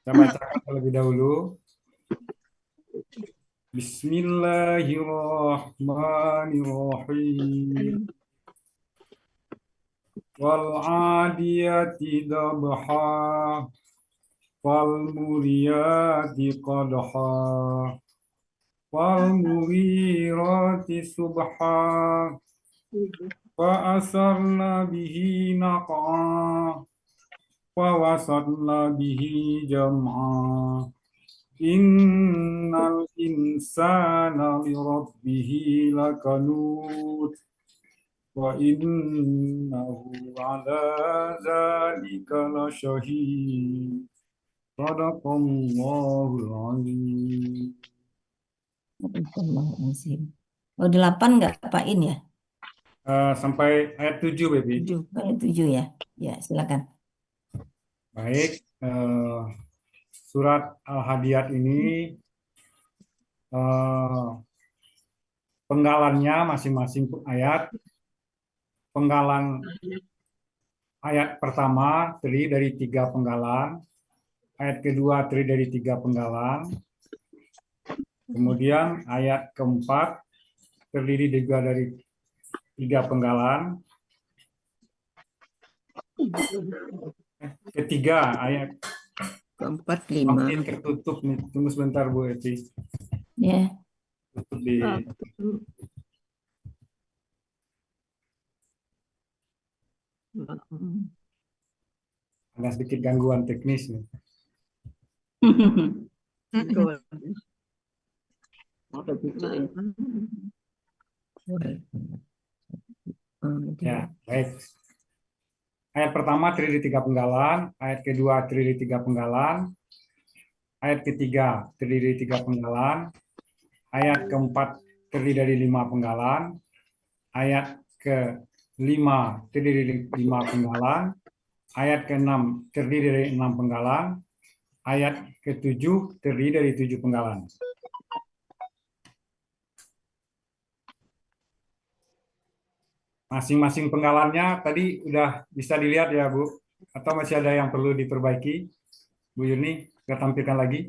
Saya bacakan terlebih dahulu. Bismillahirrahmanirrahim. Wal 'adiyati dabha wal muriyati qadha wal mughirati subha wa asarna bihi naq'a wa wasatna bihi jam'a. Innal insana li rabbihi lakanud wa innahu ala dzalika lasyahid. Shadaqallahul azim. Astagfirullahaladzim. Oh, 8 nggak Pak In ya? Sampai ayat 7, Baby. 7, ayat 7 ya. Ya, silakan. Baik, surat Al-Hadiyat ini penggalannya masing-masing ayat. Penggalan ayat pertama terdiri dari 3 penggalan. Ayat kedua terdiri dari 3 penggalan. Kemudian ayat keempat terdiri juga dari 3 penggalan. Ketiga ayat keempat 5. Makin ketutup nih. Tunggu sebentar Bu Eti. Ya. Tutup di ada sedikit gangguan teknis nih. Ya, baik. Ayat pertama terdiri dari 3 penggalan, ayat kedua terdiri dari 3 penggalan, ayat ketiga terdiri dari 3 penggalan, ayat keempat terdiri dari 5 penggalan, ayat kelima terdiri dari 5 penggalan, ayat keenam terdiri dari 6 penggalan, ayat ketujuh terdiri dari 7 penggalan. Masing-masing penggalannya tadi udah bisa dilihat ya Bu? Atau masih ada yang perlu diperbaiki? Bu Yuni, kita tampilkan lagi.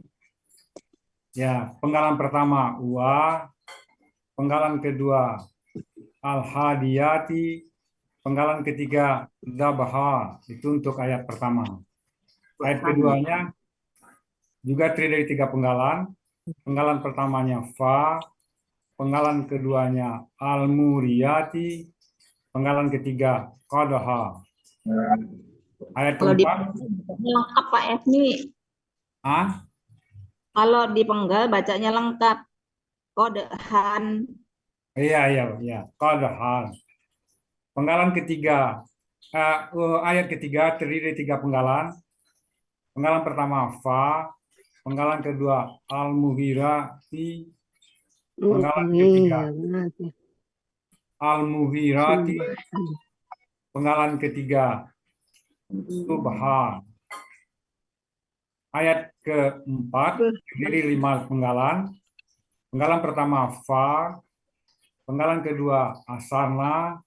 Ya, penggalan pertama wa, penggalan kedua al-hadiyati, penggalan ketiga dabha, itu untuk ayat pertama. Ayat keduanya juga terdiri dari 3 penggalan. Penggalan pertamanya fa, penggalan keduanya al-muriyati, penggalan ketiga qadha. Ayat Kalau keempat, lengkap Pak Efni, kalau dipenggal bacanya lengkap. Kodehan. Iya, qadha. Penggalan ketiga, ayat ketiga terdiri dari 3 penggalan. Penggalan pertama fa, penggalan kedua al-mughirati, penggalan ketiga al-mughirati, penggalan ketiga subha. Ayat keempat terdiri 5 penggalan. Penggalan pertama fa, penggalan kedua asarna,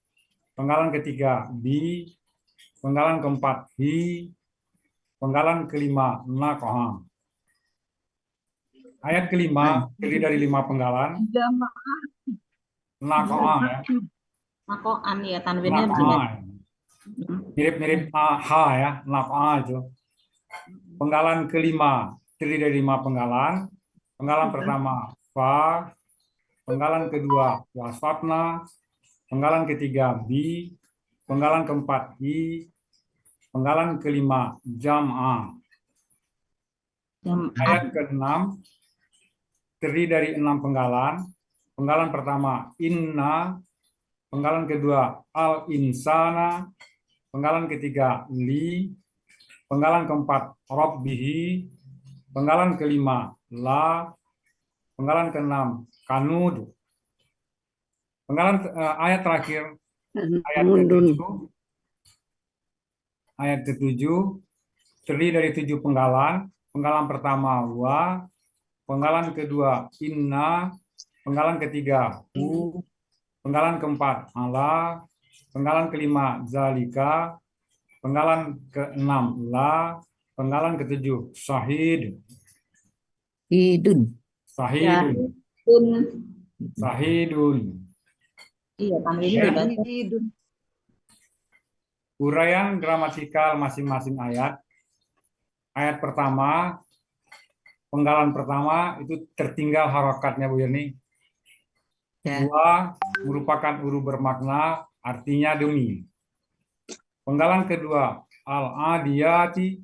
penggalan ketiga bi, penggalan keempat hi, penggalan kelima naqha. Ayat kelima terdiri dari 5 penggalan. Naqha ya. Makoan ya, tanwinnya Naqha. Mirip-mirip ha ya, naqha itu. Penggalan kelima terdiri dari 5 penggalan. Penggalan pertama fa, penggalan kedua wasatna, penggalan ketiga bi, penggalan keempat i, penggalan kelima jam'a. Ayat ke-6 terdiri dari 6 penggalan. Penggalan pertama inna, penggalan kedua al-insana, penggalan ketiga li, penggalan keempat rabbihi, penggalan kelima la, penggalan keenam kanud. Penggalan ayat terakhir ayat ke-7 terdiri dari 7 penggalan. Penggalan pertama wa, penggalan kedua inna, penggalan ketiga hu, penggalan keempat ala, penggalan kelima zalika, penggalan keenam la, Penggalan ketujuh, syahid, Hidun. sahidun, Syahidun. sahidun. Iya, tanwinnya Ya. dibaca. Hidun. Uraian gramatikal masing-masing ayat. Ayat pertama, penggalan pertama itu tertinggal harokatnya Bu Yeni. Ya. Dua merupakan huruf bermakna, artinya demi. Penggalan kedua, al-adiyati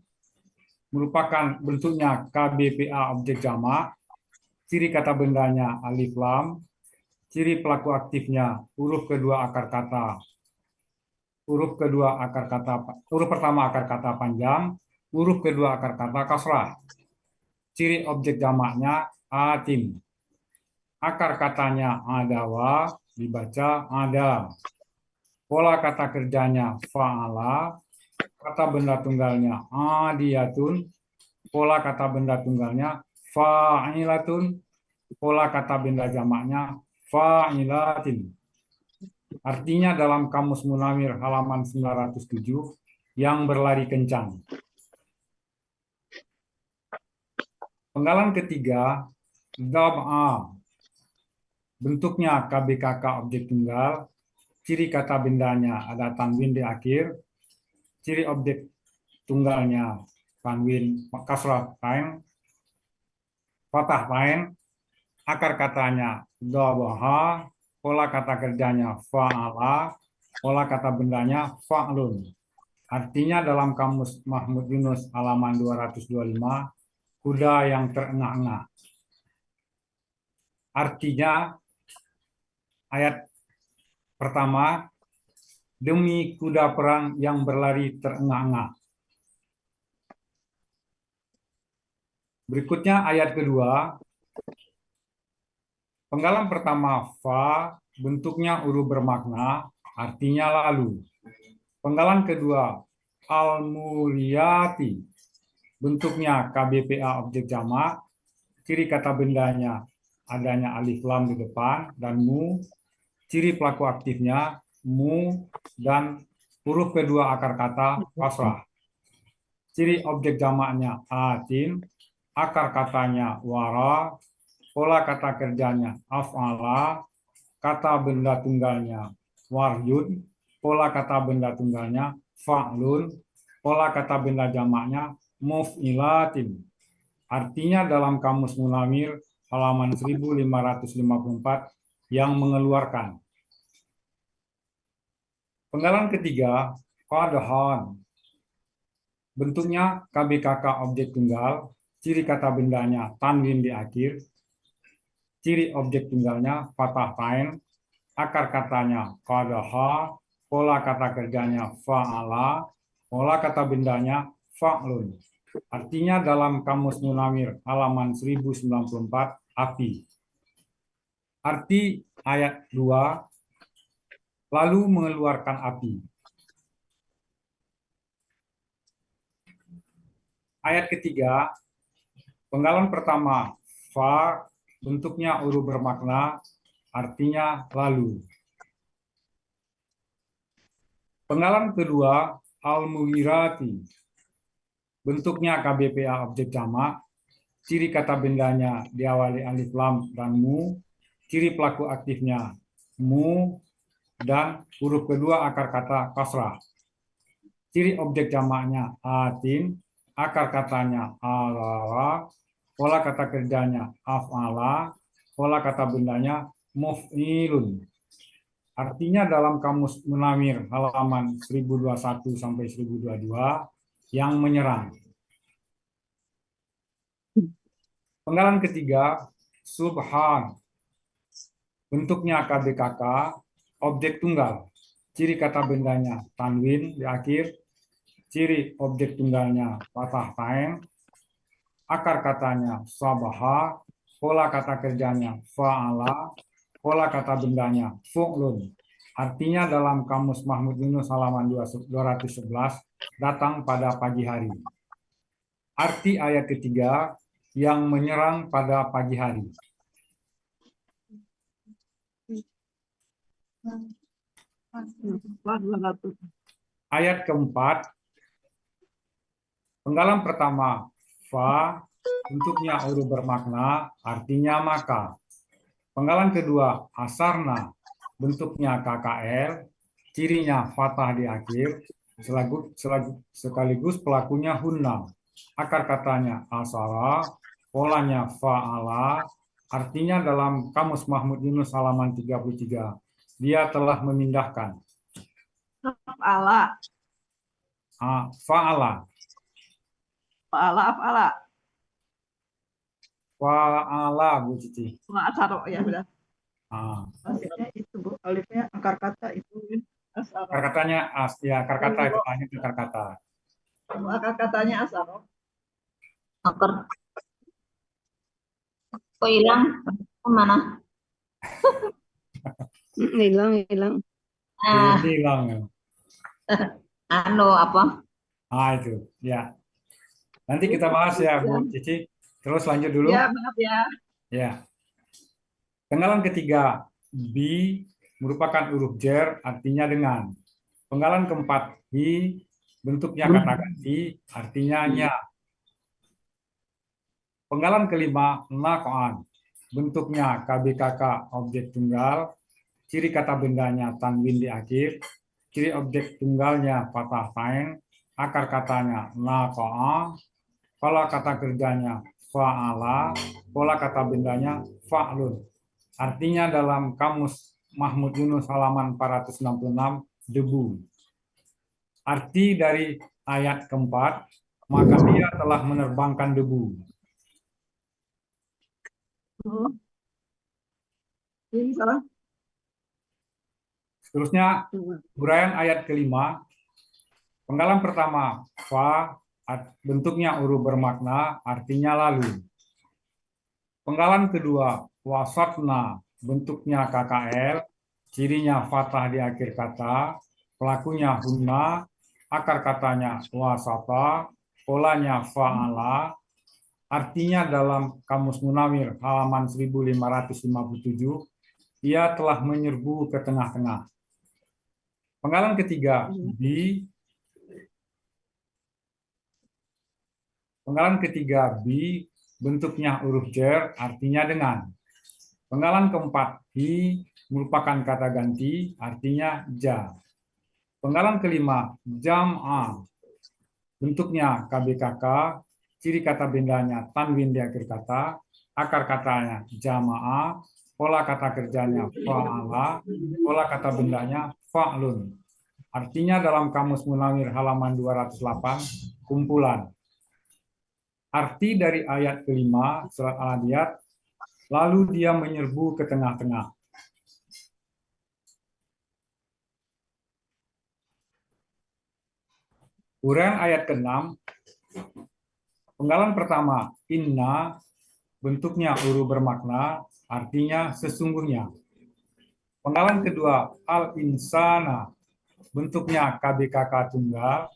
merupakan bentuknya KBPA objek jamak, ciri kata bendanya alif lam, ciri pelaku aktifnya huruf kedua akar kata, huruf pertama akar kata panjang, huruf kedua akar kata kasrah. Ciri objek jamaknya atim. Akar katanya adawa, dibaca ada. Pola kata kerjanya fa'ala, kata benda tunggalnya adiyatun, pola kata benda tunggalnya fa'ilatun, pola kata benda jamaknya fa'ilatin. Artinya dalam Kamus Munawir halaman 907, yang berlari kencang. Penggalan ketiga, dab'a. Bentuknya KBKK objek tunggal, ciri kata bendanya ada tanwin di akhir, ciri objek tunggalnya tanwin kasrah tain, fathah tain, akar katanya dhabaha, pola kata kerjanya fa'ala, pola kata bendanya fa'lun. Artinya dalam Kamus Mahmud Yunus halaman 225, kuda yang terengah-engah. Artinya ayat pertama, demi kuda perang yang berlari terengah-engah. Berikutnya ayat kedua, penggalan pertama fa, bentuknya huruf bermakna, artinya lalu. Penggalan kedua al-muliyati, bentuknya KBPA objek jamak, ciri kata bendanya adanya alif lam di depan dan mu, ciri pelaku aktifnya mu dan huruf kedua akar kata kasrah. Ciri objek jamaknya atin, akar katanya wara, pola kata kerjanya af'ala, kata benda tunggalnya waryun, pola kata benda tunggalnya fa'lun, pola kata benda jamaknya muf'ilatin. Artinya dalam Kamus Munawir halaman 1554 yang mengeluarkan. Penggalan ketiga, qadhan. Bentuknya KBKK objek tunggal, ciri kata bendanya tanwin di akhir, ciri objek tunggalnya fathah tain, akar katanya qadha, pola kata kerjanya fa'ala, pola kata bendanya fa'lun. Artinya dalam Kamus Munawir halaman 1094 api. Arti ayat 2, lalu mengeluarkan api. Ayat ketiga, penggalan pertama fa, bentuknya huruf bermakna, artinya lalu. Penggalan kedua al-mughirati, bentuknya KBPA objek jamak, ciri kata bendanya diawali alif lam dan mu, ciri pelaku aktifnya mu dan huruf kedua akar kata kasrah. Ciri objek jamaknya atin, akar katanya ala, pola kata kerjanya af'ala, pola kata bendanya muf'ilun. Artinya dalam Kamus Munawir halaman 1021 sampai 1022 yang menyerang. Penggalan ketiga, subhan. Bentuknya KBKK, objek tunggal. Ciri kata bendanya tanwin di akhir, ciri objek tunggalnya fathah tain, akar katanya sabaha, pola kata kerjanya fa'ala, pola kata bendanya fu'lun. Artinya dalam Kamus Mahmud Yunus halaman 211 datang pada pagi hari. Arti ayat ketiga, yang menyerang pada pagi hari. Ayat keempat, Penggalan pertama, fa, bentuknya huruf bermakna, artinya maka. Penggalan kedua, asarna, bentuknya KKL, cirinya fathah di akhir, sekaligus pelakunya hunna. Akar katanya asara, polanya fa'ala, artinya dalam Kamus Mahmud Yunus halaman 33, dia telah memindahkan. Af'ala. Fa'ala, Af'ala, af'ala. fa'ala Bu Cici. Asaro ya sudah. Ah, Maksudnya itu Bu, alifnya akar kata itu asaro. akar katanya ya akar kata itu hanya akar kata. Akar katanya asaro. Akar kok hilang? Kemana? Hilang. Ah, Hilang. apa? Itu ya. Nanti kita bahas ya Bu Cici. Terus lanjut dulu. Ya, maaf ya. Ya. Penggalan ketiga, bi merupakan huruf jer, artinya dengan. Penggalan keempat, hi, bentuknya kata ganti, artinya nya. Penggalan kelima, nakoan, bentuknya KBKK objek tunggal, ciri kata bendanya tanwin di akhir, ciri objek tunggalnya fathah tain, akar katanya nakoa, pola kata kerjanya fa'ala, pola kata bendanya fa'lun. Artinya dalam Kamus Mahmud Yunus halaman 466, debu. Arti dari ayat keempat, maka dia telah menerbangkan debu. Ini salah. Seterusnya, uraian ayat kelima. Penggalan pertama, fa, bentuknya huruf bermakna, artinya lalu. Penggalan kedua, wasatna, bentuknya KKL, cirinya fathah di akhir kata, pelakunya hunna, akar katanya wasata, polanya fa'ala, artinya dalam Kamus Munawir halaman 1557, ia telah menyerbu ke tengah-tengah. Penggalan ketiga, bi. Penggalan ketiga, bi, bentuknya huruf jer, artinya dengan. Penggalan keempat, hi, merupakan kata ganti, artinya ja. Penggalan kelima, jam'a, bentuknya KBKK, ciri kata bendanya tanwin di akhir kata, akar katanya jama'a, pola kata kerjanya fa'ala, pola kata bendanya fa'lun. Artinya dalam Kamus Munawir halaman 208, kumpulan. Arti dari ayat kelima surat Al-Adiyat, lalu dia menyerbu ke tengah-tengah. Uraian ayat ke-6, penggalan pertama, inna, bentuknya huruf bermakna, artinya sesungguhnya. Penggalan kedua, al-insana, bentuknya KBKK tunggal,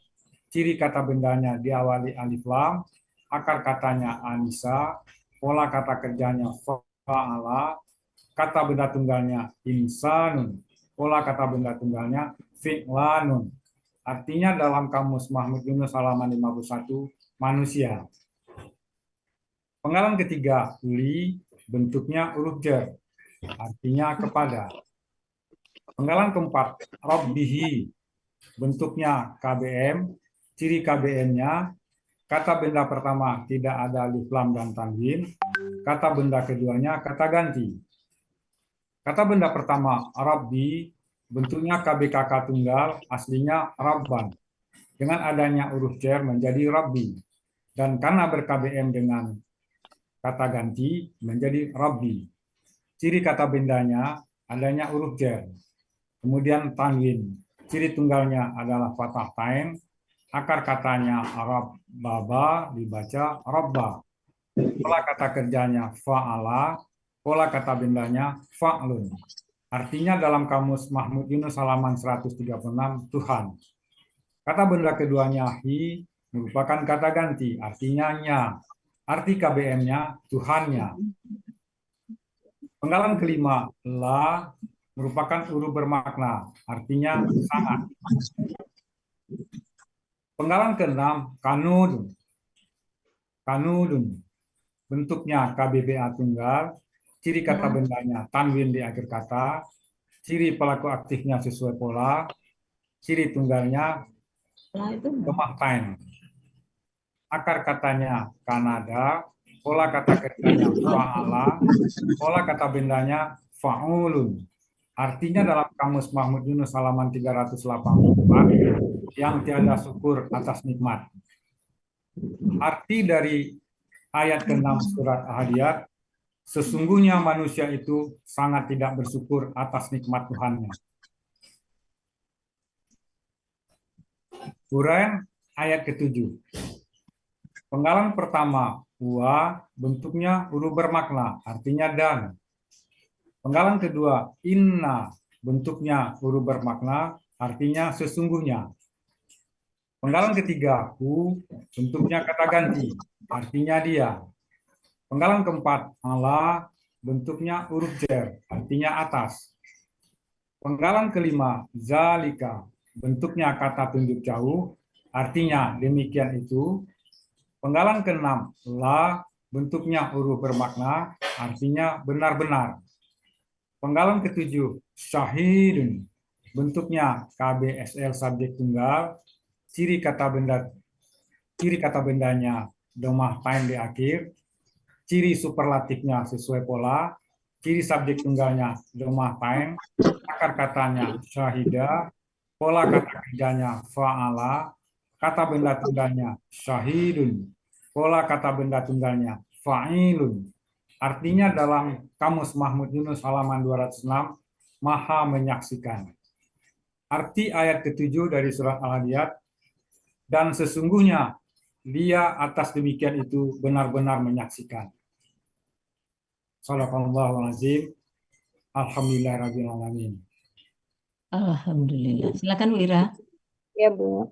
ciri kata bendanya diawali alif lam, akar katanya anisa, pola kata kerjanya fa'ala, kata benda tunggalnya insanun, pola kata benda tunggalnya fi'lanun. Artinya dalam Kamus Mahmud Yunus halaman 51, manusia. Penggalan ketiga, li, bentuknya huruf jer, artinya kepada. Penggalan keempat, rabbihi, bentuknya KBM, ciri KBM-nya, kata benda pertama tidak ada alif lam dan tanwin, kata benda keduanya kata ganti. Kata benda pertama, rabbi, bentuknya KBKK tunggal, aslinya rabban. Dengan adanya huruf jer menjadi rabbi. Dan karena ber-KBM dengan kata ganti menjadi rabbi. Ciri kata bendanya adanya huruf jer. Kemudian tanwin. Ciri tunggalnya adalah fathah tain. Akar katanya rabbaba dibaca rabba. Pola kata kerjanya fa'ala. Pola kata bendanya fa'lun. Artinya dalam Kamus Mahmud Yunus halaman 136, Tuhan. Kata benda keduanya hi merupakan kata ganti, artinya nya. Arti KBM-nya Tuhannya. Penggalan kelima, la, merupakan huruf bermakna, artinya sangat. Penggalan keenam, kanud, kanudun. Bentuknya KBBA tunggal, ciri kata bendanya tanwin di akhir kata, ciri pelaku aktifnya sesuai pola, ciri tunggalnya domah tain. Akar katanya Kanada, pola kata kerjanya fa'ala, pola kata bendanya fa'ulun. Artinya dalam Kamus Mahmud Yunus halaman 384, yang tiada syukur atas nikmat. Arti dari ayat ke-6 surat Ahadiyat, sesungguhnya manusia itu sangat tidak bersyukur atas nikmat Tuhannya. Uraian ayat ke-7. Penggalan pertama, wa, bentuknya huruf bermakna, artinya dan. Penggalan kedua, inna, bentuknya huruf bermakna, artinya sesungguhnya. Penggalan ketiga, hu, bentuknya kata ganti, artinya dia. Penggalan keempat, ala, bentuknya huruf jar, artinya atas. Penggalan kelima, zalika, bentuknya kata tunjuk jauh, artinya demikian itu. Penggalan keenam, la, bentuknya huruf bermakna, artinya benar-benar. Penggalan ketujuh, syahidun, bentuknya KBSL subjek tunggal, ciri kata bendanya domah tain di akhir, ciri superlatifnya sesuai pola, ciri subjek tunggalnya domah tain, akar katanya syahida, pola kata kerjanya fa'ala, kata benda tunggalnya syahidun, pola kata benda tunggalnya fa'ilun. Artinya dalam Kamus Mahmud Yunus halaman 206, maha menyaksikan. Arti ayat ke-7 dari surat Al-Hadiyat, dan sesungguhnya dia atas demikian itu benar-benar menyaksikan. Shadaqallahul azim. Alhamdulillahirabbil alamin. Alhamdulillah. Silakan Wira. Ya, Bu.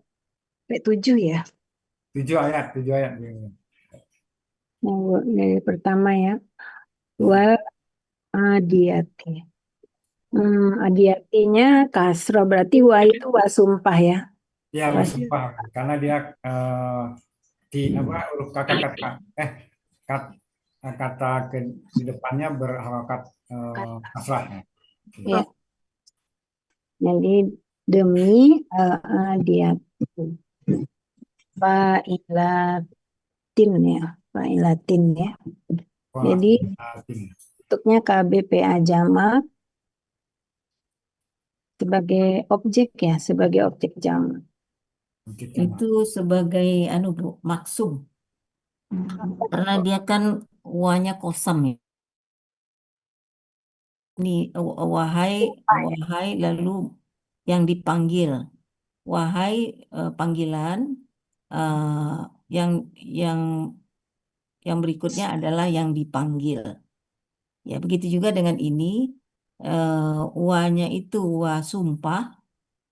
P7 ya. 7 ayat. Nah, Bu, dari pertama ya. Wal adiyati. Adiyatinya kasro, berarti wa itu wa sumpah ya. Ya, bersumpah karena dia di huruf kata di depannya berharokat kasrah. Ya. Jadi demi adiyati. Fa'ilatin ya. Fa'ilatin ya. Jadi bentuknya KBPA jamak sebagai objek ya, sebagai objek jamak. Itu sebagai Bu, maksum. Karena dia kan wanya kosam ya. Ini wahai lalu yang dipanggil. Wahai panggilan yang berikutnya adalah yang dipanggil. Ya, begitu juga dengan ini wanya itu wa sumpah,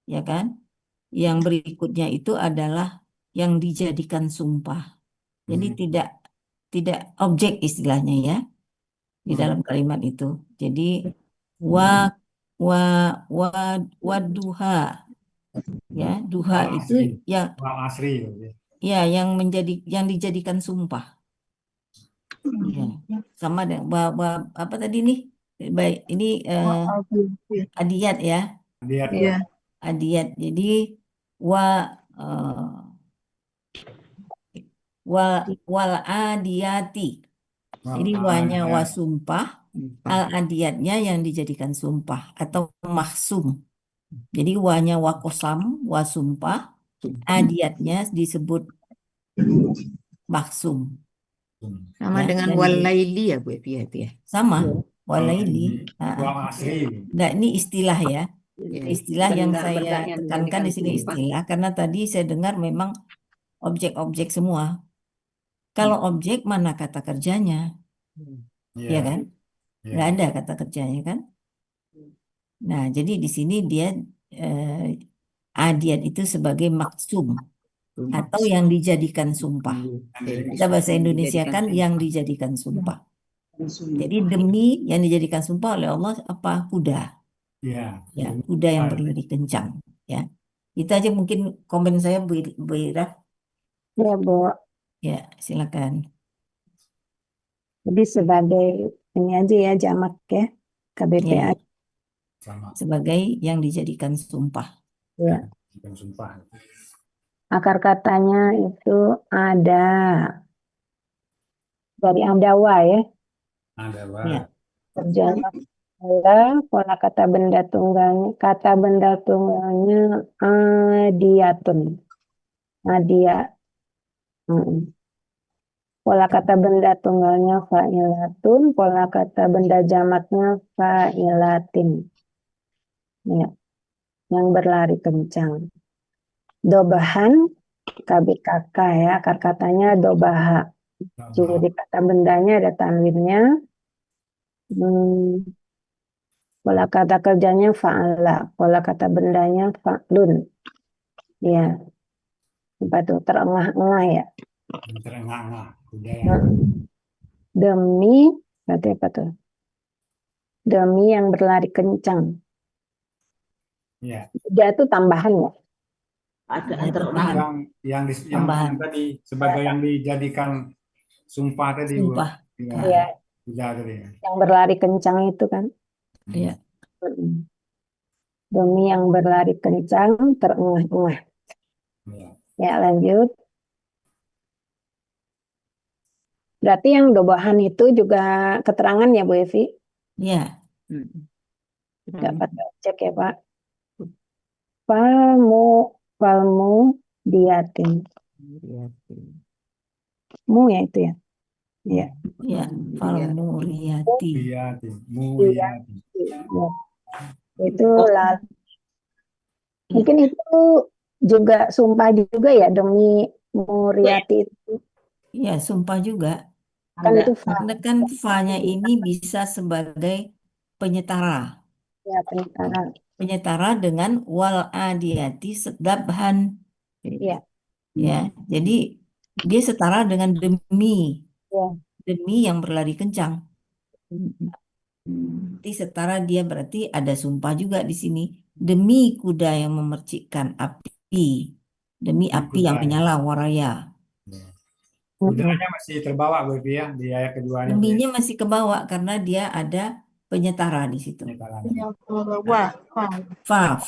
ya kan? Yang berikutnya itu adalah yang dijadikan sumpah. Jadi tidak objek istilahnya ya di dalam kalimat itu. Jadi wa duha, ya duha itu yang asri. Ya yang dijadikan sumpah. Ya. Sama dengan apa tadi nih? Baik, ini adiyat ya. Adiyat. Jadi wal adiyati. Jadi wanya wa sumpah, al adiyatnya yang dijadikan sumpah atau maksum. Jadi wanya wa kosam, wa sumpah, adiyatnya disebut maksum. Sama Ya, dengan dan walaili ya Bu ya itu ya. sama walaili. Enggak, ini istilah ya. Istilah yang saya tekankan di sini istilah karena tadi saya dengar memang objek-objek semua. Kalau objek mana kata kerjanya? Ya kan? Nggak ada kata kerjanya kan? Nah, jadi di sini dia adiyat itu sebagai maksum atau yang dijadikan sumpah. Kita bahasa Indonesia kan yang dijadikan sumpah. Jadi demi yang dijadikan sumpah oleh Allah apa? Kuda. Ya, kuda yang berlari kencang. Ya, itu aja mungkin komen saya Bu Ira. Ya, Bu. Ya, silakan. Jadi sebagai ini aja ya jamak ya, KBPA. Ya, Sama. sebagai yang dijadikan sumpah. Ya. Bukan sumpah. Akar katanya itu ada dari andawa ya. Ada Ya, Terjemah pola kata benda tunggalnya. Kata benda tunggalnya adiatun. Adia. Mm. Pola kata benda tunggalnya fa'ilatun. Pola kata benda jamaknya fa'ilatin. Ya, yang berlari kencang. Dobahan KBKK ya. Akar katanya dobaha. Ciri kata bendanya ada tanwinnya. Pola kata kerjanya fa'ala. Pola kata bendanya fa'lun. Ya, apa tuh? Terengah-engah ya. Terengah-engah. Udah ya. Demi, berarti apa tuh? Demi yang berlari kencang. Iya. Dia tuh tambahan ya. Ada ya, terengah. Yang Tambahan. tadi sebagai yang dijadikan sumpah tadi Bu. Sumpah. Iya. Ya, Udah tadi ya. yang berlari kencang itu kan. Ya, Mm. Demi yang berlari kencang, terengah-engah. Iya. Ya, lanjut. Berarti yang dobahan itu juga keterangan ya Bu Evi? ya, Nggak pakai cek ya Pak. Palmu diatin. Mu ya itu ya. Iya. ya. Falmuriyati. Muriati. Muriati. Ya. Itu lalu. Mungkin itu juga sumpah juga ya demi Muriati itu. Ya, sumpah juga. Kan Ada. itu fa. Karena kan fa-nya ini bisa sebagai penyetara. Ya, penekanan. Penyetara dengan wal adiyati sedabhan. Iya. Ya, jadi dia setara dengan demi. Ya. Demi yang berlari kencang. Berarti setara dia berarti ada sumpah juga di sini. Demi kuda yang memercikkan api. Demi api yang kuda, ya. menyala waraya. Kudanya masih terbawa Bu Evi ya di ayat keduanya. Deminya masih ke bawah karena dia ada penyetara di situ. Yang wah, Fa,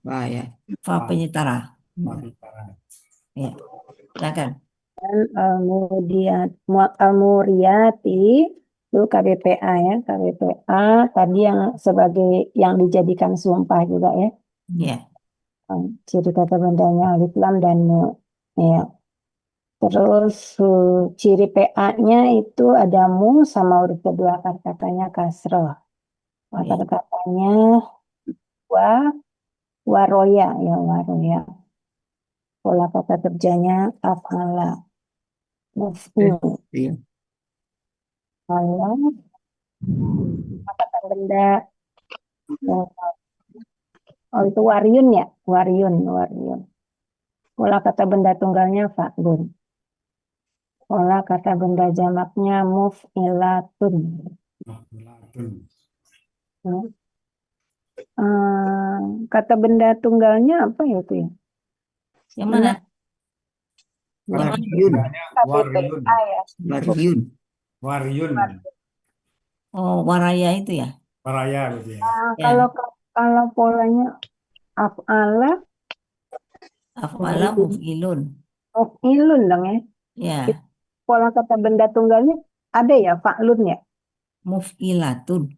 Wah ya. fa penyetara. Ya, silakan. Dan Al-Muriyati itu KBPA ya. KBPA tadi yang sebagai yang dijadikan sumpah juga ya. Ya, Ciri kata bendanya alif lam dan nu. Ya. Terus ciri PA-nya itu ada mu sama huruf kedua kata-katanya kasroh. Kata-katanya waroya ya waroya. Pola kata kerjanya afala. Muf'il. Iya. Allah. Kata benda. Oh itu waryun ya. Waryun. Pola kata benda tunggalnya fa'lun. Pola kata benda jamaknya muf'ilatun. Kata benda tunggalnya apa ya itu ya? yang mana? Waryun. KBPA ya. Waryun. Waryun. Oh, waraya itu ya? Waraya gitu ya. Ya. Kalau polanya af'ala Af'ala muf'ilun. muf'ilun dong ya. Ya, Pola kata benda tunggalnya ada ya fa'lun ya. muf'ilatun.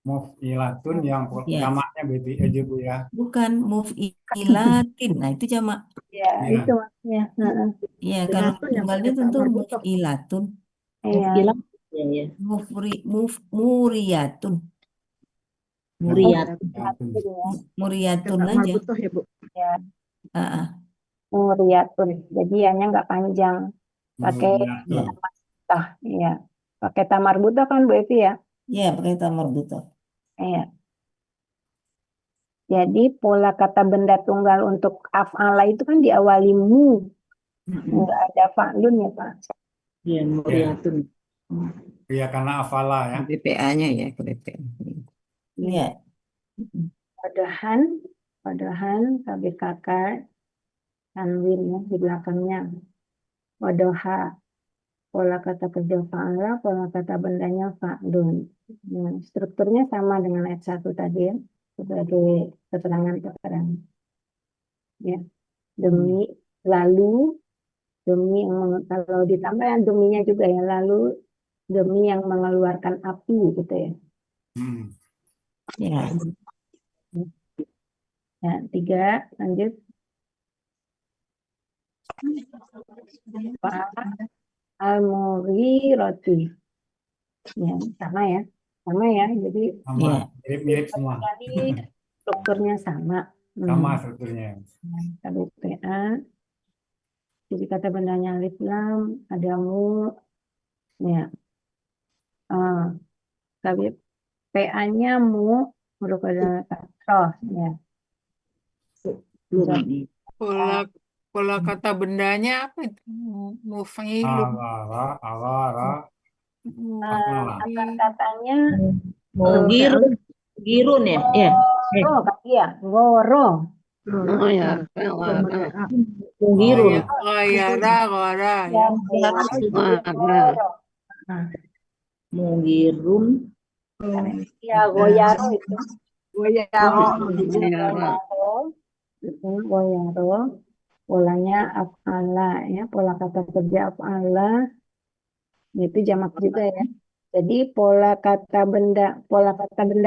Muf'ilatun yang Ya. jamaknya aja Bu ya. Bukan muf'ilatin. Nah, itu jamak. Ya, Iya. itu maksudnya. Ya, kalau Ilatun yang tunggalnya pakai tentu tak marbutoh. muf'ilatun. Iya. Ilat. Ya, ya. Muriyatun. Muriat. Muriyatun tak aja. marbutoh ya Bu. Ya, Ah, muriyatun. Jadi hanya nggak panjang. Pakai Ya. tah, iya. Pakai tamar buta kan Bu Evi ya. Ya, pakai tamar butoh. Iya. Jadi pola kata benda tunggal untuk af'ala itu kan diawali mu. Nggak ada fa'lun ya Pak. Ya, muriatun. Iya karena afala ya. KBPA-nya ya. KBPA. Ya. Padahan KBKK tanwin ya di belakangnya. Wadoha. pola kata kerja fa'ala, pola kata bendanya fa'lun. Nah, strukturnya sama dengan ayat 1 tadi ya, sebagai keterangan-keterangan. Ya, demi, lalu, demi yang kalau ditambah yang deminya juga ya, lalu demi yang mengeluarkan api gitu ya. Hmm. Ya. Nah, 3, lanjut. Al-Mughirati. Ya, sama ya. Sama ya. Jadi Sama, Ya. mirip-mirip semua. tadi strukturnya sama. Sama strukturnya. KBPA. Jadi kata bendanya alif lam, ada mu. Ya. KBPA-nya mu, huruf adalah kasroh. Ya. Jadi, Pola kata bendanya apa itu? Muf'ilun. Awara, afala. akar katanya Girun ya? Ya. goro, kaki ya, goro. Oh ya, Girun. Gora Ya, ya. goro. Mugirun. Ya, goyaro itu. Goyaro. Goyaro. Polanya af'ala ya, pola kata kerja af'ala itu jamak juga ya. Jadi pola kata benda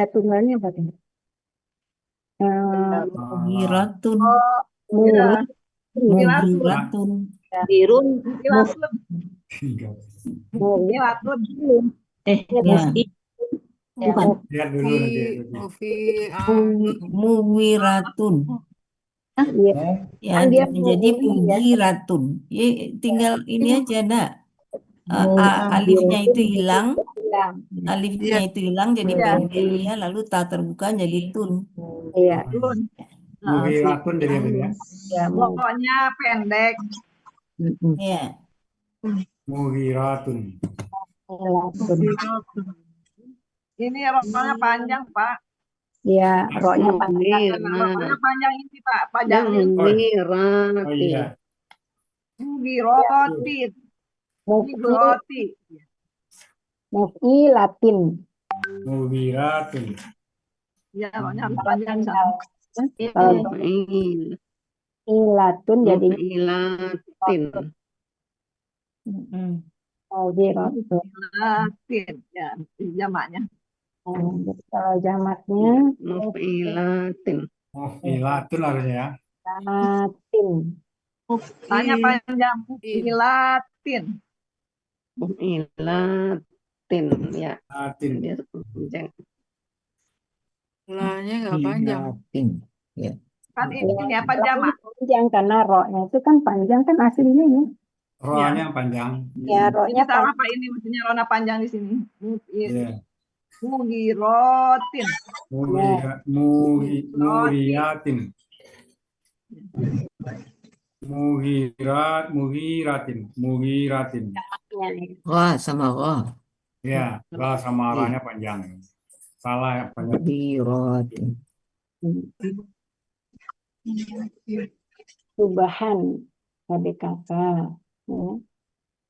tunggalnya apa tuh? Mughiratun. Mughiratun. Girun. Mughiratun. Ya. Bukan. Lihat dulu nanti. Muwiratun. Iya. Ya, Kan dia jadi mughi ya. mugiratun. Ya, tinggal ini aja nak. Alifnya itu hilang, alifnya itu hilang jadi pendeknya, lalu ta terbuka jadi tun. Iya. Mughiratun jadi apa ya? Ya, Pokoknya pendek. Ya. Mughiratun. Ini roknya panjang, Pak. Iya, roknya panjang. Roknya panjang ini, Pak. Panjangnya Oh iya. Mugirotin. Mugiroti. Mufi Latin. Mughiratun. Ya, roknya panjang. Kalau ilatun jadi Mugiratun. Latin. Ya, jamaknya. Jadi kalau jamaknya Mufilatun harusnya ya. Latin. Tanya panjang. Latin. ya. Latin. Dia panjang. Lanya nggak panjang. Kan ini apa jamak? Panjang karena roknya itu kan panjang kan aslinya ya. Rohnya panjang. Ya, Ini roknya sama panjang. Pak, ini mestinya rona panjang di sini. Iya. Mugirotin. Mughiyatin. Mughiratin. Wah, sama wah. Ya, lah sama arahnya panjang. Salah ya panjang. Mughiratin. Subahan pada kata ya.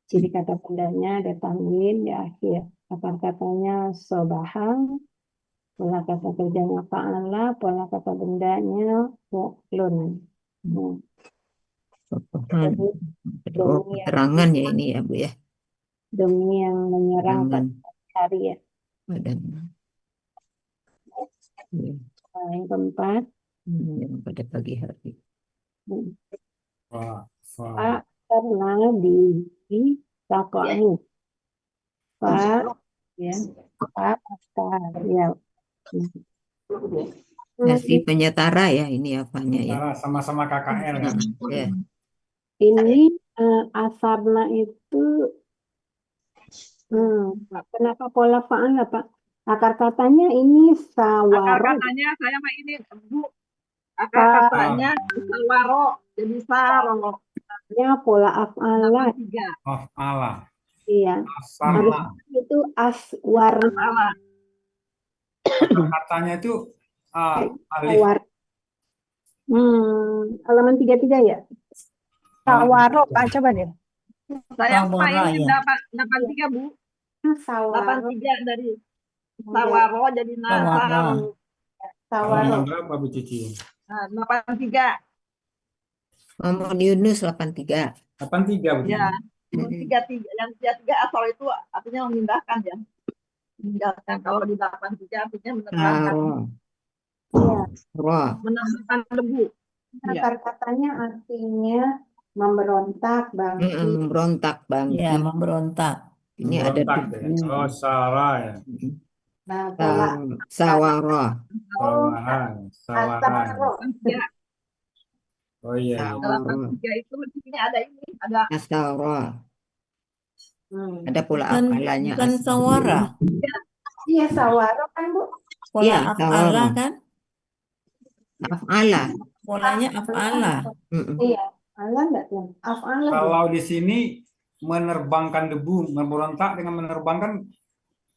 Ciri kata bendanya ada tanwin di akhir. Akar katanya sobahan, pola kata kerjanya fa'ala, pola kata bendanya mu'lun. Jadi Oh, keterangan ya ini ya Bu ya. demi yang menyerang pada hari ya. Badan. Ya, Yang keempat, yang pada pagi hari. karena di tako'ani. Ya, pasal ya. Nasi penyetara ya ini apanya ya. Sama-sama KKR ya. Ya. Ini asarna itu kenapa pola fa'ala Pak? Akar katanya ini Akar sawaro. katanya saya mah ini Bu. Akar katanya sawaro jadi saro. Ya, pola af'ala. Allah. Iya. Asarna. Itu aswarna. Katanya itu alif. Halaman 33 ya. Sawaro Pak, coba deh. Saya mah Sawara ini ya. 83 Bu. Sawaro. 83 dari Sawaro jadi Nasar. Sawara. Sawaro. Halaman berapa Bu Cici? 83. Muhammad Yunus 83. 83 Bu Cici. Ya. Mm-mm. 33. Yang 33 asal itu artinya memindahkan ya. Memindahkan. Kalau di 83 artinya menerbangkan. Saro. Iya. Roh. Menerbangkan debu. Ya. Akar-katanya artinya memberontak, bangkit. Berontak Ya, bangkit. memberontak. Ini ada Memberontak ya. debu. Oh, Sara ya. Mm-mm. Nah, pola Sawara. Sawara. Sawara. Asaro. Ya, Oh iya, iya. Sawara. 83 itu di sini ada ini. Ada Asara. Ada pula Bukan, afalanya bukan asara. sawara. Iya, sawaro kan, Bu? Pola Iya, af'ala sawara. kan? Afala. Polanya af'ala. Mm-mm. Iya. Allah enggak tuh? Af'ala. Bu. Kalau di sini menerbangkan debu, memberontak dengan menerbangkan.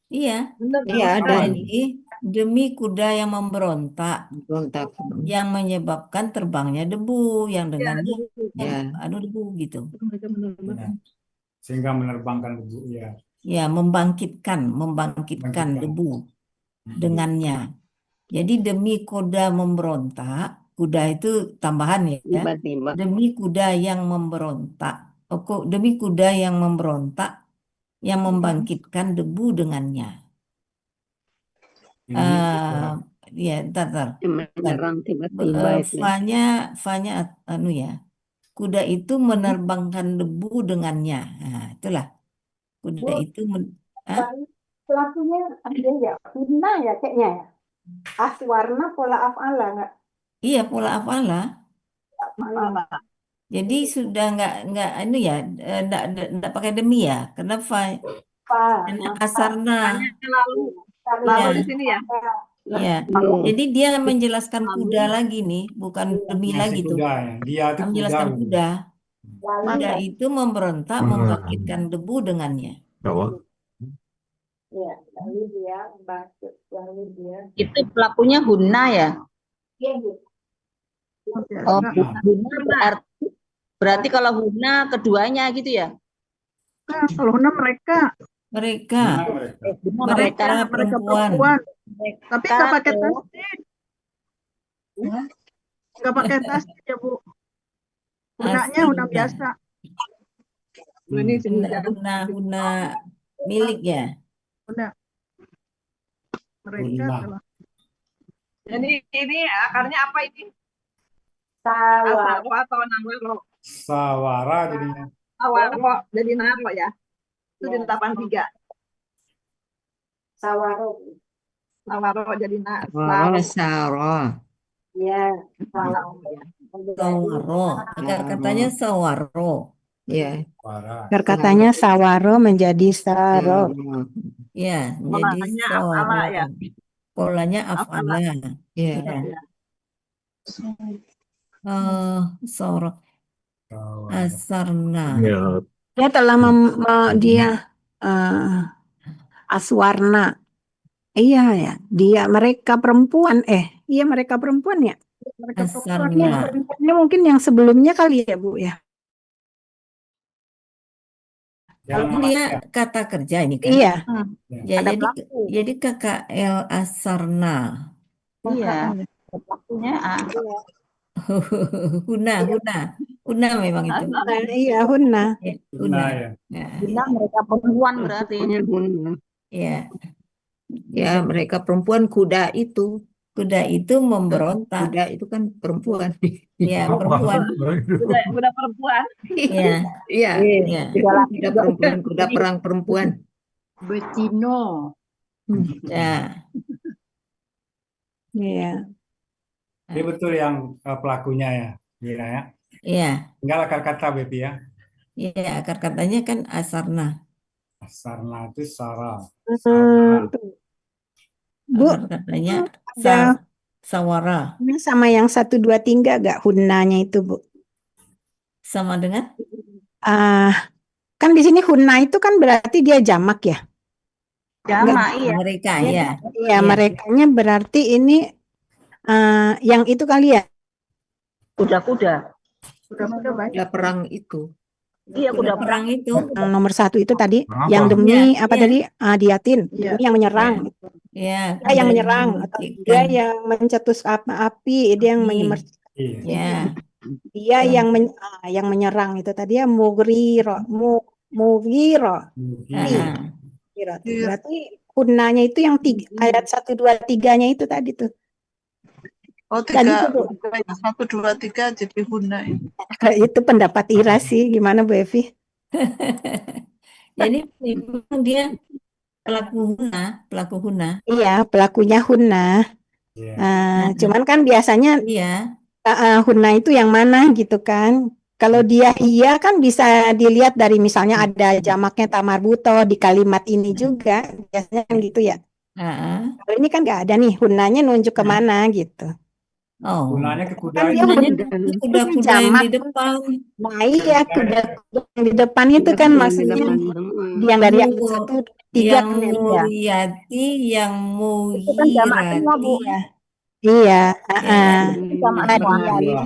Iya. benar. Iya, ada. Jadi demi kuda yang memberontak Berontak. yang menyebabkan terbangnya debu yang Ya, dengannya Ya. debu gitu. mereka menerbangkan. Ya. Sehingga menerbangkan debu. Ya. Ya, membangkitkan Membangkitkan. debu dengannya. Jadi demi kuda memberontak, kuda itu tambahan ya. Tiba-tiba. Demi kuda yang memberontak, demi kuda yang memberontak yang membangkitkan debu dengannya. Ini Ya, ntar. Menyerang tiba-tiba itu. Fanya anu ya. Kuda itu menerbangkan debu dengannya. Nah, itulah. Kuda Bu, itu pelakunya ada ya? Huna ya kayaknya ya? Aswarna pola af'ala enggak? iya pola af'ala. Mana? Jadi sudah nggak anu ya, nggak pakai demi ya. Karena asarna. Lalu Iya. di sini ya. Ya, jadi dia menjelaskan kuda lagi nih, bukan demi lagi tuh. kuda ya. Dia itu kuda. Menjelaskan kuda. Lalu Kuda itu memberontak, membangkitkan debu dengannya. ya, lalu dia bangkit, lalu dia Itu pelakunya Huna ya? iya, Bu. Oh, Huna berarti kalau Huna keduanya gitu ya? Kalau Huna mereka. Mereka Mereka perempuan. Tapi nggak pakai tasbih. Nggak pakai tasbih ya Bu. Hunanya Huna biasa. Ini Huna milik ya. Huna. Mereka Huna. adalah. Jadi ini akarnya apa ini? Sawaro. Asaro atau Nawaro? Sawara jadinya. Awaro jadi Naro ya. Itu di 83. Sawaro. Nawaro jadi Nasar. Oh, Saro. Ya, Sawaro. Akar-katanya sawaro. Ya. Sawara. Katanya sawaro menjadi saro. Ya, jadi Polanya af'ala ya. polanya af'ala. Ya. Ya. Soro. Sawara. Asarna. Dia telah dia aswarna. Iya ya, mereka perempuan. Iya mereka perempuan ya. Asarna. Perempuannya mungkin yang sebelumnya kali ya Bu ya. Yang Dia kata kerja ini kan. Iya. Ya, jadi KKL Asarna. Iya. Pelakunya Huna memang itu. Iya, Huna. Ya, Huna ya. Huna mereka perempuan berarti. Ya, Ya, mereka perempuan kuda itu. kuda itu memberontak. Kuda itu kan perempuan. Ya, perempuan. Udah perempuan. Ya, Iya. ya. Kuda perempuan, kuda perang perempuan. Betino. Ya. Iya. Ini betul yang pelakunya ya. Iya ya. Iya. Tinggal akar kata Bepi ya. Iya, akar katanya kan Asarna. Asarna itu Sara. Bu, Akar katanya ada Sawara. ini sama yang 1, 2, 3 gak Hunanya itu Bu? Sama dengan? Kan di sini Huna itu kan berarti dia jamak ya? Jamak, iya. Mereka, ya. Iya, merekanya berarti ini yang itu kali ya? Kuda-kuda. Kuda perang itu. Iya, kuda perang. itu. Yang nomor 1 itu tadi, Apa? yang demi Iya, apa iya. tadi? Diatin, Iya. demi yang menyerang. Ya, Dia yang kuda menyerang atau dia dimatikan. yang mencetus api, dia yang Api. Iya. Ya, dia yang menyerang itu tadi ya mugiro, mugiro. Iya. Berarti hunanya itu yang ayat 1, 2, 3-nya itu tadi tuh. Oh, Tadi tiga, tuh, Bu. 1, 2, 3 jadi Huna ini. Itu pendapat Ira sih, gimana Bu Evi? jadi memang dia pelaku huna. Iya, pelakunya Huna. Iya. Cuman kan biasanya Iya, Huna itu yang mana gitu kan? Kalau dia Hia kan bisa dilihat dari misalnya ada jamaknya Tamarbuto di kalimat ini juga, biasanya kan gitu ya. ah, Kalau ini kan nggak ada nih, Hunanya nunjuk kemana gitu. oh, Gunanya ke kuda Kan dia itu. gunanya Hunanya kuda-kuda yang jamak. di depan. Nah iya, kuda yang di depan itu kan maksudnya yang dari ayat 1, 3 Yang kan ya, Bu, ya. muriati, yang Itu kan jamak semua, Bu. mugirati. Iya, Ya, Jamak semua. ya.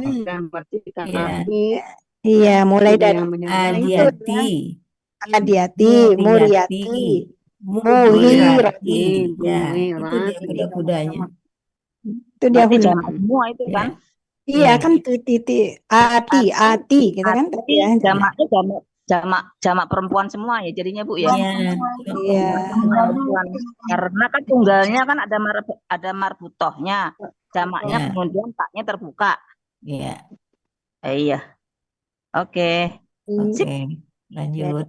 iya, mulai dari itu Adiati, Adiati, Muriati, Muriati, Mugirati. Ya, itu dia kuda-kudanya. itu dia Berarti Huna. jamak semua itu kan. Iya Ya. kan ati gitu kan tadi ya. Jamaknya jamak perempuan semua ya jadinya, Bu ya. Iya, Iya. Perempuan. Karena kan tunggalnya kan ada marbutohnya. Jamaknya Ya. kemudian taknya terbuka. Iya. Iya. Oke. Oke, lanjut.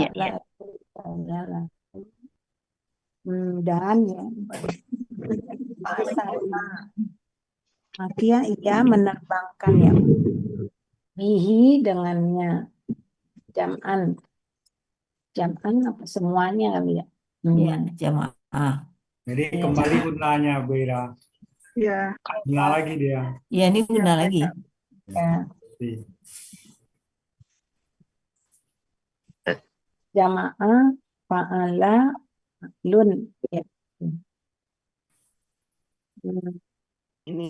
Ya, ya. Dan ya. Artinya ia menerbangkan ya. Bihi dengannya. Jam'an apa semuanya kali ya. Ya, jamaah. Jadi kembali gunanya Bu Ira. Iya. Guna lagi dia. Ya, ini guna lagi. Ya. Iya. Jamaah fa'ala lun ya. Ini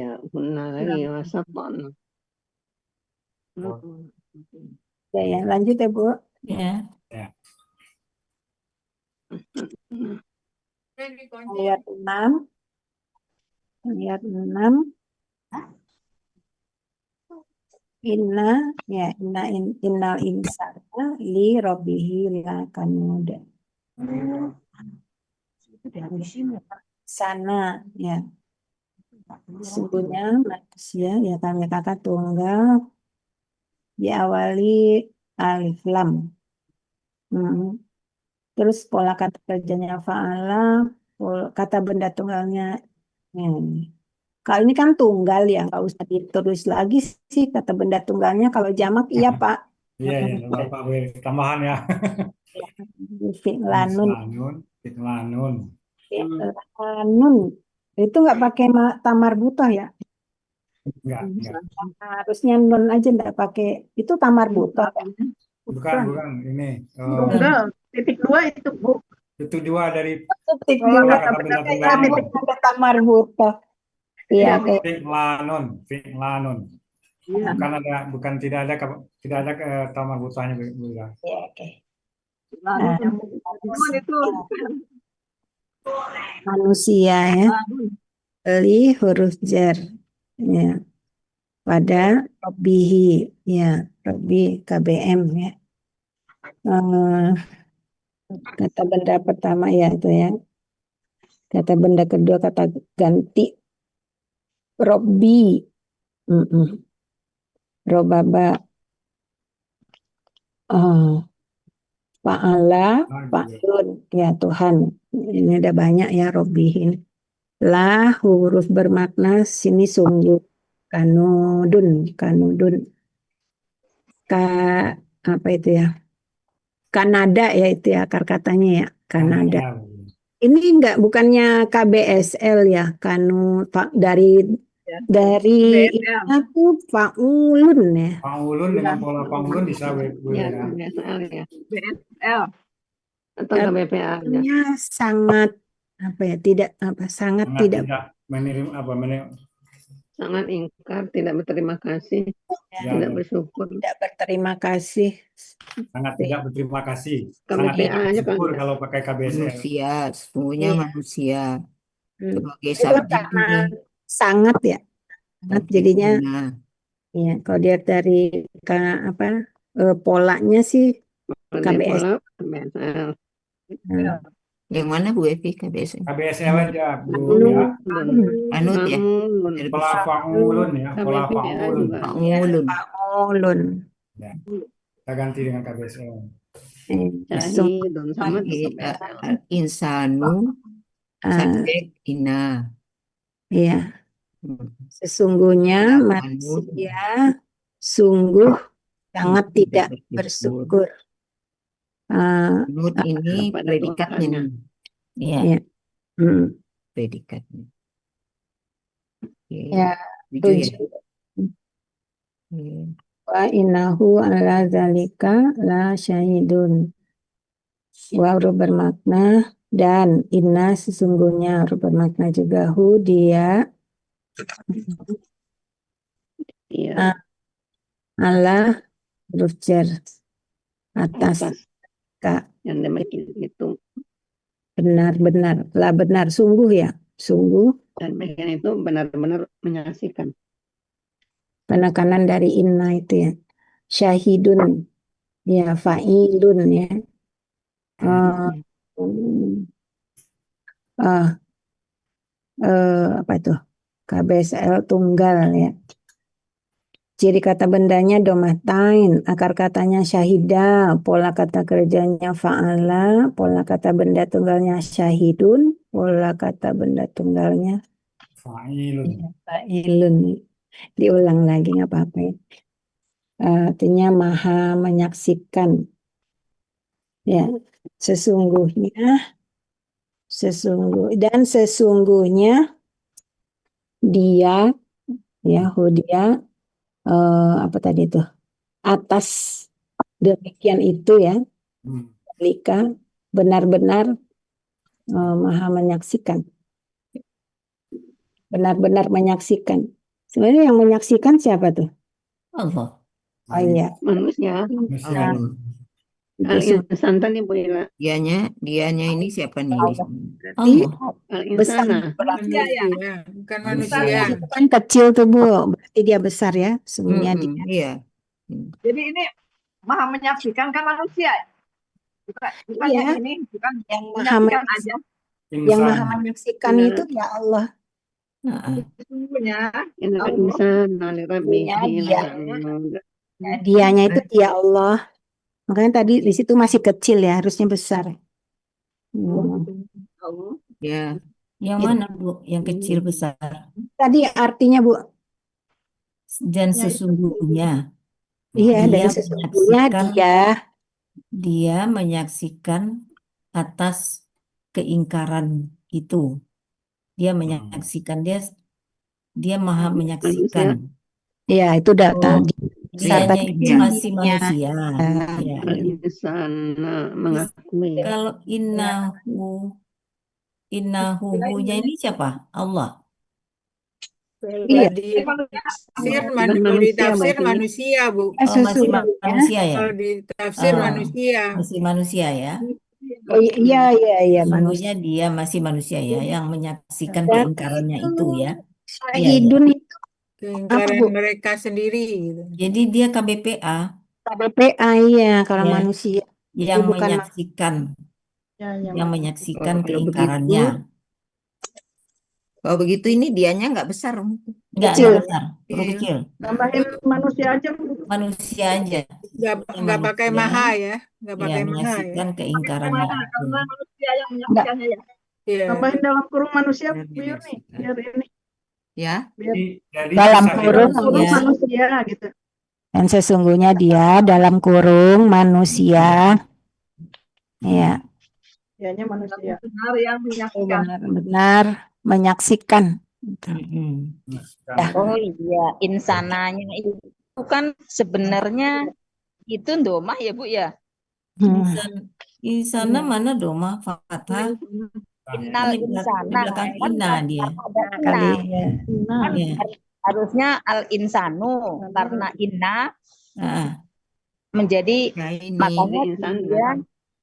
ya guna lagi wasatan. Ya, lanjut ya Bu. Ya. Ayat 6. Ayat 6. Innal insana li rabbihi lakanud. Sana ya. Sesungguhnya manusia ya kami kata tunggal diawali alif lam. Terus pola kata kerjanya fa'ala, kata benda tunggalnya ini. Kalau ini kan tunggal ya, nggak usah ditulis lagi sih kata benda tunggalnya. Kalau jamak iya Pak. Iya, Bapak Bu Ira. Tambahan ya. Fi'lanun. Fi'lanun. Fi'lanun. Itu nggak pakai tamar butoh ya? Enggak. Harusnya nun aja nggak pakai. Itu tamar butoh. Bukan ini. Tunggal. Titik 2 itu, Bu. Itu 2 dari Titik Kalau dua. kata benda tunggal. Ada tamar butoh. Iya, oke. Fi'lanun. Iya. Bukan tidak ada tamar butanya Bu Ira. Iya, oke. Itu Manusia ya. Li huruf jar ya. Pada Rabbihi ya. Rabbi KBM ya. Kata benda pertama ya itu ya. Kata benda kedua kata ganti Robbi. Robaba. Fa'ala, fa'lun ya Tuhan. Ini ada banyak ya Robbihin. Lah huruf bermakna sini sungguh. Kanudun. Apa itu ya? Kanada ya itu ya akar katanya ya. Kanada. Ini bukannya KBSL ya, dari aku faulun ya. Faulun dengan pola faulun bisa Bu Ira. BSL. Atau KBPA. Sangat apa ya? Sangat tidak Mengirim sangat ingkar, tidak berterima kasih, Ya, tidak ya. bersyukur. Tidak berterima kasih. Sangat tidak berterima kasih. Sangat KBPA tidak aja kan bersyukur enggak. kalau pakai KBSL. Manusia, sesungguhnya Iya. manusia sebagai Itu subjek karena ini, sangat ya. Sangat subjek jadinya ina. ya kalau dilihat dari polanya sih Kalau dia KBS. pola KBSL. Yang mana Bu Evi KBSN? KBSL aja, Bu, Anu, ya. Anut ya? Fa'ulun. Dari Pola fa'ulun ya, pola KBPA fa'ulun. juga. Fa'ulun. Paulun. Ya. Kita ganti dengan KBSL. Syahidun sama Syahid, KBSL. insanu, subjek ina. Iya, sesungguhnya manusia sungguh sangat tidak bersyukur. Anut ini Kepada predikatnya Tuhannya. nih. Iya, Ya. predikatnya. Oke. Ya, Tujuh ya? 7. Oke. Wa innahu ala zalika la syahidun. Wa huruf bermakna dan inna sesungguhnya huruf bermakna juga hu dia Iya, ala huruf jar atas atas ka yang demikian itu. benar-benar lah benar sungguh ya sungguh Dan demikian itu benar-benar menyaksikan. penekanan dari inna itu ya syahidun ya fa'ilun ya apa itu KBSL tunggal ya. Ciri kata bendanya domatain, akar katanya syahida, pola kata kerjanya fa'ala, pola kata benda tunggalnya syahidun, pola kata benda tunggalnya Fa'ilun. fa'ilun. Diulang lagi nggak apa-apa ya. Artinya maha menyaksikan. Ya, sesungguhnya dia ya dia apa tadi itu atas demikian itu ya Lika benar-benar maha menyaksikan benar-benar menyaksikan sebenarnya yang menyaksikan siapa tuh Allah. oh iya Manusia. Manusia. Al-insan tadi Bu Ila. Dianya ini siapa nih di sini? berarti besar Al-insana. Manusia ya. Bukan Manusia. manusia. itu kan kecil tuh Bu berarti dia besar ya sebenarnya dia Iya. Jadi ini maha menyaksikan kan manusia. Bukan Iya. yang ini, bukan yang maha menyaksikan aja. yang maha menyaksikan Benar. itu ya Allah Sesungguhnya Innal insana li rabbihi Dia. lakanud. ya, dianya itu dia Allah makanya tadi di situ masih kecil ya harusnya besar Ya. Yang mana Bu? Yang kecil besar. tadi artinya Bu Dan sesungguhnya iya dia dan sesungguhnya dia menyaksikan atas keingkaran itu. Dia menyaksikan dia maha menyaksikan. ya itu data Dianya itu masih manusia. Ya. Al-insana mengakui. Kalau innahu-nya ini siapa? Allah. Iya. Kalau ditafsir manusia, Bu. Oh, masih manusia ya? Kalau ditafsir manusia. Masih manusia ya? Oh iya Sesungguhnya dia masih manusia ya, yang menyaksikan keingkarannya itu ya. Syahidun itu Keingkaran Bu? mereka sendiri. Gitu. Jadi dia KBPA KBPA iya kalau Ya. manusia yang bukan menyaksikan Kalau keingkarannya. Kalau begitu ini dianya nggak besar. Nggak Kecil. besar, huruf kecil. tambahin manusia aja. Manusia aja. Nggak pakai maha ya. Nggak Ya, pakai maha ya. menyaksikan keingkarannya itu. Karena manusia yang menyaksikannya ya. Iya. Tambahin dalam kurung manusia biar nih, biar ini. Ya. Jadi Dalam kisah kurung hidup- Manusia gitu. dan sesungguhnya dia dalam kurung manusia ya Dianya manusia. Benar yang menyaksikan. benar-benar menyaksikan. Oh iya, insananya itu kan sebenarnya itu domah ya Bu ya. Insana mana doma fathah? Innal Di insana. belakang inna dia. Ada Kali inna. ya. Kan Iya. harusnya al-insanu karena inna Ah, menjadi Ya ini, makanya insan dia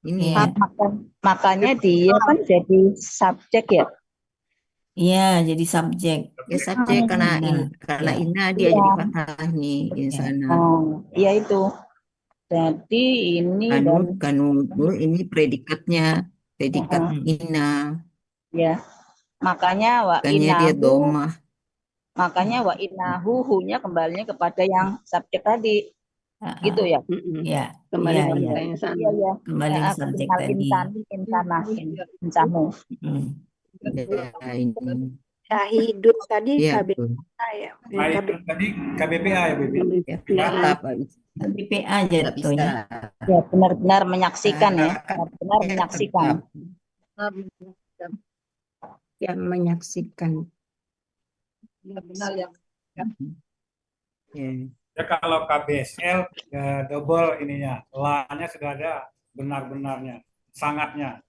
ini iya, makanya dia kan jadi subjek ya. iya, jadi subjek. ya subjek karena Inna, karena ya, inna dia Iya. jadi fathah nih insana. Oh, iya itu. Jadi ini dan Kanunul ini predikatnya, predikat inna. ya makanya wa Makanya dia innahu domah. makanya wa innahu hu-nya kembalinya kepada yang subjek tadi Ah, gitu ya. ya, Kembali iya, ke iya, yang sana. Iya ya. kembali ke subjek Al tadi. insani insana insanu. Hmm. Ya, ini. Syahidun tadi Ya, KBPA betul. ya. Nah, itu tadi KBPA ya, Bibi. Ya, Ya, apa BPA tidak bisa. jatuhnya. Ya benar-benar menyaksikan ya. Benar-benar Ya, menyaksikan. tetap. Yang menyaksikan. Benar-benar yang Ya. Ya kalau KBSL ya double ininya, la-nya sudah ada benar-benarnya, sangatnya.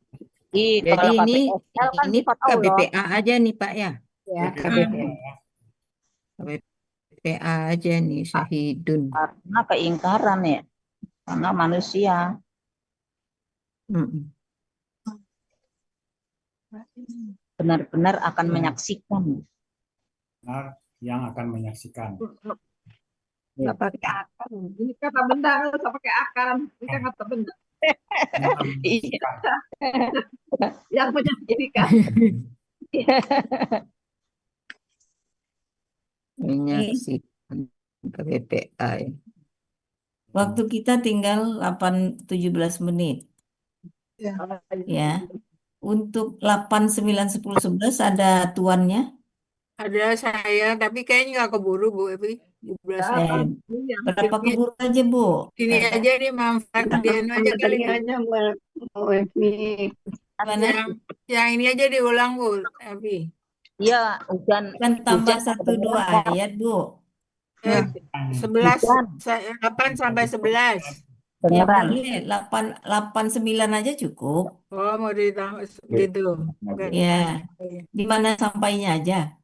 Jadi Jadi kalau ini KBSL kan ini sifat Allah. KBPA aja nih Pak ya. Ya, Oke. KBPA. KBPA aja nih syahidun. Karena keingkaran ya. Karena manusia. Mm-mm. Benar-benar akan Ya. menyaksikan. Benar yang akan menyaksikan. Nggak pakai akar. ini kata benda nggak usah pakai akar. Ini kan kata benda Yang akan menyaksikan. yang menyaksikan. Menyaksikan KBPA ya. Waktu kita tinggal 17 menit. Ya. Untuk 8, 9, 10, 11 ada tuannya. Ada saya, tapi kayaknya nggak keburu Bu Evi. 12 Eh, menit. berapa keburu aja, Bu? Ini aja nih manfaat di anu aja Tambah kali tadi Bu. aja buat Evi. Mana? Yang ini aja diulang Bu Evi. Iya, hujan. Kan tambah hujan 1, 2 ayat, Bu. 11, 8 sampai 11. Ya Beneran. boleh, 8, 9 aja cukup. Oh, mau ditambah gitu. Oke. Ya, di mana sampainya aja.